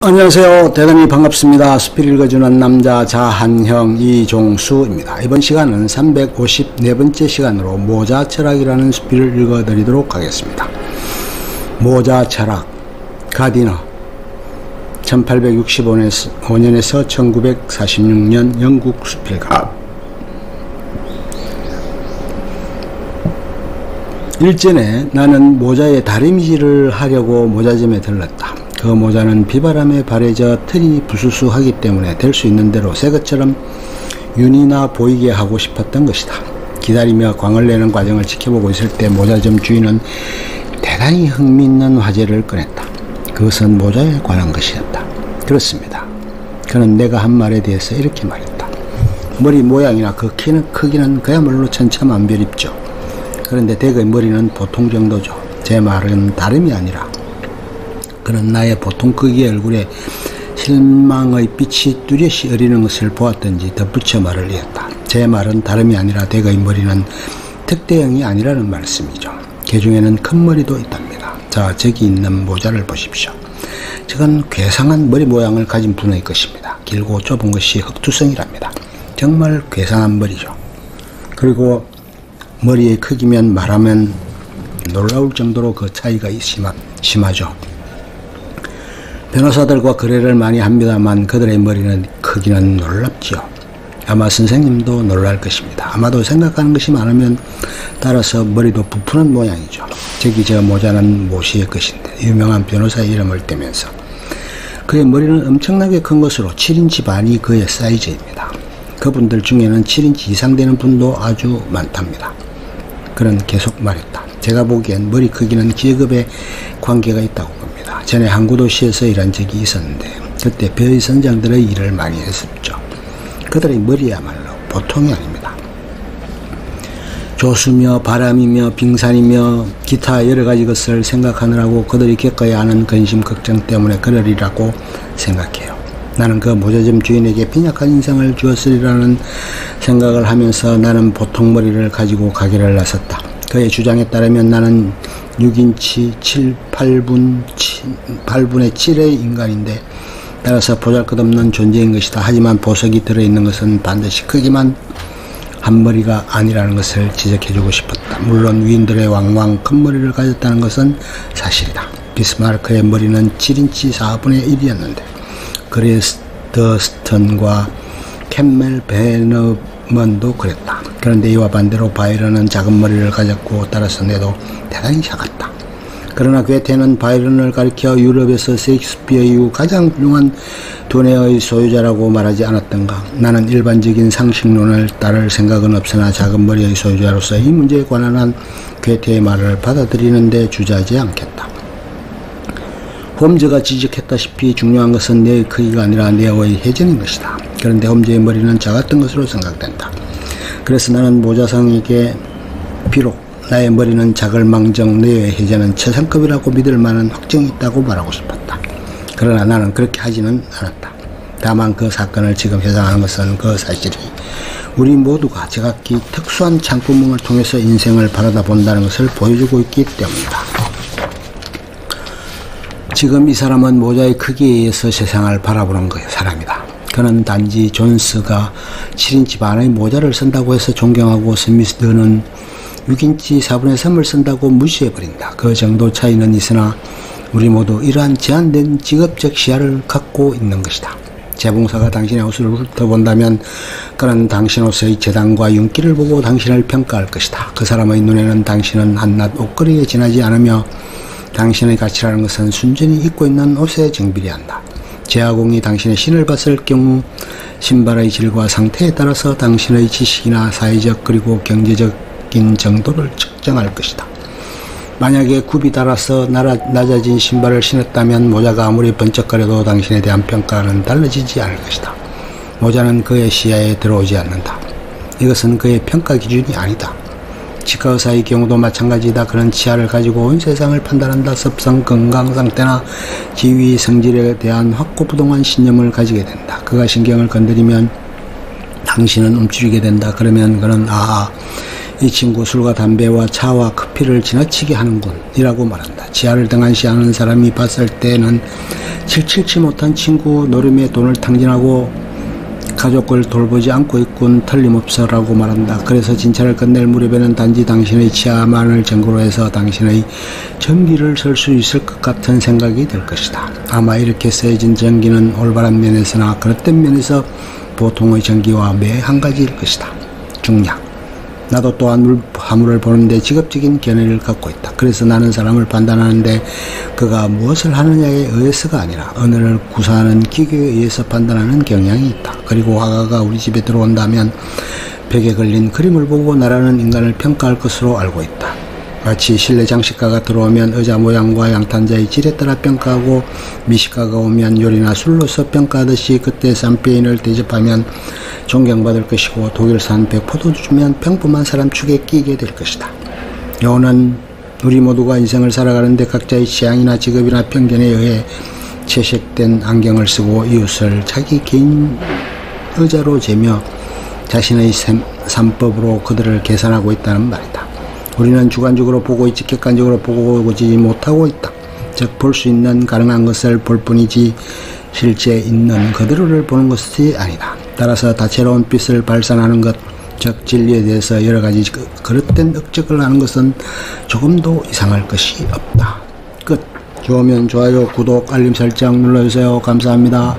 안녕하세요. 대단히 반갑습니다. 수필 읽어주는 남자 자한형 이종수입니다. 이번 시간은 354번째 시간으로 모자 철학이라는 수필을 읽어드리도록 하겠습니다. 모자 철학, 가디너, 1865년에서 1946년 영국 수필가. 일전에 나는 모자에 다림질을 하려고 모자점에 들렀다. 그 모자는 비바람에 바래져 털이 부수수하기 때문에 될 수 있는 대로 새 것처럼 윤이나 보이게 하고 싶었던 것이다. 기다리며 광을 내는 과정을 지켜보고 있을 때 모자점 주인은 대단히 흥미있는 화제를 꺼냈다. 그것은 모자에 관한 것이었다. 그렇습니다. 그는 내가 한 말에 대해서 이렇게 말했다. 머리 모양이나 그 크기는 그야말로 천차만별입죠. 그런데 대개의 머리는 보통 정도죠. 제 말은 다름이 아니라 그는 나의 보통 크기의 얼굴에 실망의 빛이 뚜렷이 어리는 것을 보았던지 덧붙여 말을 이었다. 제 말은 다름이 아니라 대개의 머리는 특대형이 아니라는 말씀이죠. 개 중에는 큰 머리도 있답니다. 자, 저기 있는 모자를 보십시오. 저건 괴상한 머리 모양을 가진 분의 것입니다. 길고 좁은 것이 흑투성이랍니다. 정말 괴상한 머리죠. 그리고 머리의 크기면 말하면 놀라울 정도로 그 차이가 심하죠. 변호사들과 거래를 많이 합니다만 그들의 머리는 크기는 놀랍지요. 아마 선생님도 놀랄 것입니다. 아마도 생각하는 것이 많으면 따라서 머리도 부푸는 모양이죠. 저기 저 모자는 모시의 것인데 유명한 변호사의 이름을 떼면서 그의 머리는 엄청나게 큰 것으로 7인치 반이 그의 사이즈입니다. 그분들 중에는 7인치 이상 되는 분도 아주 많답니다. 그는 계속 말했다. 제가 보기엔 머리 크기는 계급에 관계가 있다고 봅니다. 전에 항구 도시에서 일한 적이 있었는데 그때 벼의 선장들의 일을 많이 했었죠. 그들의 머리야말로 보통이 아닙니다. 조수며 바람이며 빙산이며 기타 여러 가지 것을 생각하느라고 그들이 겪어야 하는 근심 걱정 때문에 그러리라고 생각해요. 나는 그 모자점 주인에게 빈약한 인상을 주었으리라는 생각을 하면서 나는 보통 머리를 가지고 가게를 나섰다. 그의 주장에 따르면 나는 6인치 8분의 7의 인간인데 따라서 보잘것없는 존재인 것이다. 하지만 보석이 들어있는 것은 반드시 크기만 한 머리가 아니라는 것을 지적해주고 싶었다. 물론 위인들의 왕왕 큰 머리를 가졌다는 것은 사실이다. 비스마르크의 머리는 7인치 4분의 1이었는데 그레스터스턴과 캠멜 베너먼도 그랬다. 그런데 이와 반대로 바이런은 작은 머리를 가졌고 따라서 내도 대단히 작았다. 그러나 괴테는 바이런을 가리켜 유럽에서 셰익스피어 이후 가장 훌륭한 두뇌의 소유자라고 말하지 않았던가. 나는 일반적인 상식론을 따를 생각은 없으나 작은 머리의 소유자로서 이 문제에 관한 한 괴테의 말을 받아들이는데 주저하지 않겠다. 홈즈가 지적했다시피 중요한 것은 뇌의 크기가 아니라 뇌의 회전인 것이다. 그런데 홈즈의 머리는 작았던 것으로 생각된다. 그래서 나는 모자상에게 비록 나의 머리는 작을망정 뇌의 회전은 최상급이라고 믿을 만한 확증이 있다고 말하고 싶었다. 그러나 나는 그렇게 하지는 않았다. 다만 그 사건을 지금 회상하는 것은 그 사실이 우리 모두가 제각기 특수한 창구멍을 통해서 인생을 바라다 본다는 것을 보여주고 있기 때문이다. 지금 이 사람은 모자의 크기에 의해서 세상을 바라보는 사람이다. 그는 단지 존스가 7인치 반의 모자를 쓴다고 해서 존경하고 스미스는 6인치 4분의 3을 쓴다고 무시해버린다. 그 정도 차이는 있으나 우리 모두 이러한 제한된 직업적 시야를 갖고 있는 것이다. 재봉사가 당신의 옷을 훑어본다면 그는 당신 옷의 재단과 윤기를 보고 당신을 평가할 것이다. 그 사람의 눈에는 당신은 한낱 옷걸이에 지나지 않으며 당신의 가치라는 것은 순전히 입고 있는 옷에 정비례한다. 제아공이 당신의 신을 봤을 경우 신발의 질과 상태에 따라서 당신의 지식이나 사회적 그리고 경제적인 정도를 측정할 것이다. 만약에 굽이 달아서 낮아진 신발을 신었다면 모자가 아무리 번쩍거려도 당신에 대한 평가는 달라지지 않을 것이다. 모자는 그의 시야에 들어오지 않는다. 이것은 그의 평가 기준이 아니다. 치과의사의 경우도 마찬가지다. 그런 치아를 가지고 온 세상을 판단한다. 습성, 건강 상태나 지위, 성질에 대한 확고부동한 신념을 가지게 된다. 그가 신경을 건드리면 당신은 움츠리게 된다. 그러면 그는 이 친구 술과 담배와 차와 커피를 지나치게 하는군 이라고 말한다. 지하를 등한시하는 사람이 봤을 때는 칠칠치 못한 친구 노름에 돈을 탕진하고 가족을 돌보지 않고 있군 틀림없어 라고 말한다. 그래서 진찰을 끝낼 무렵에는 단지 당신의 치아만을 증거로 해서 당신의 전기를 설 수 있을 것 같은 생각이 들 것이다. 아마 이렇게 쓰여진 전기는 올바른 면에서나 그릇된 면에서 보통의 전기와 매 한 가지일 것이다. 중략. 나도 또한 화물을 보는데 직업적인 견해를 갖고 있다. 그래서 나는 사람을 판단하는데 그가 무엇을 하느냐에 의해서가 아니라 언어를 구사하는 기교에 의해서 판단하는 경향이 있다. 그리고 화가가 우리 집에 들어온다면 벽에 걸린 그림을 보고 나라는 인간을 평가할 것으로 알고 있다. 마치 실내 장식가가 들어오면 의자 모양과 양탄자의 질에 따라 평가하고 미식가가 오면 요리나 술로서 평가하듯이 그때 샴페인을 대접하면 존경받을 것이고 독일산 백포도주 주면 평범한 사람 축에 끼게 될 것이다. 여호는 우리 모두가 인생을 살아가는데 각자의 취향이나 직업이나 편견에 의해 채색된 안경을 쓰고 이웃을 자기 개인 의자로 재며 자신의 삶법으로 그들을 계산하고 있다는 말이다. 우리는 주관적으로 보고 있지 객관적으로 보지 못하고 있다. 즉 볼 수 있는 가능한 것을 볼 뿐이지 실제 있는 그대로를 보는 것이 아니다. 따라서 다채로운 빛을 발산하는 것, 즉 진리에 대해서 여러 가지 그릇된 억측을 하는 것은 조금도 이상할 것이 없다. 끝. 좋으면 좋아요, 구독, 알림 설정 눌러주세요. 감사합니다.